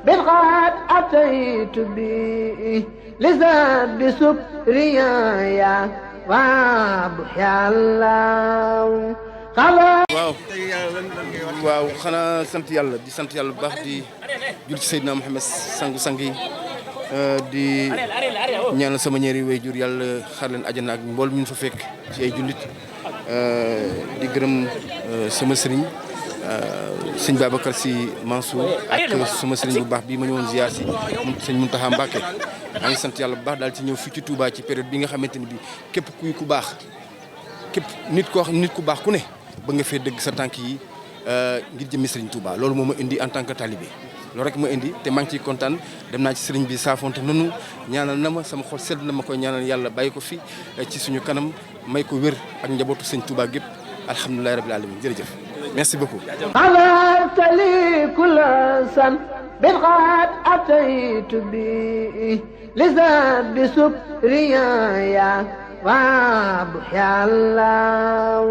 بالغاد أتيت به لزاد بسكريا وابحي الله waaw xanaa sant yàlla di sant yàlla bu baax di jul ci Seydina Mohamed sang yi di ñaanal sama ñaari waajur yàlla xar leen àjjana ak mbool mi ñu fa fekk ci ay jullit di gërëm sama sëriñ sëñ Babacar Sy Mansour ak sama sëriñ bu baax bii ma ñëwoon ziar si sëñ Mountakha Mbacké maa ngi sant yàlla bu baax daal ci ñëw fii ci Touba ci période bi nga xamante ni bi képp kuy ku baax képp nit ku baax ku ne ba nga fee dëgg sa tànk yi ngir jëmmi sëriñ Touba loolu moo ma indi en tant que talibé loolu rek ma indi te maa ngi ciy kontaan dem naa ci sëriñ bi saafonte nanu ñaanal na ma sama xol sedd na ma koy ñaanal yàlla bàyyi ko fi ci suñu kanam may ko wér ak njabootu sëñ Touba gépp alhamdulilahi rabbil alamin jërëjëf merci beaucoup li kulla san bil qad ataytu bi lizad bi sukriya wa buhyallah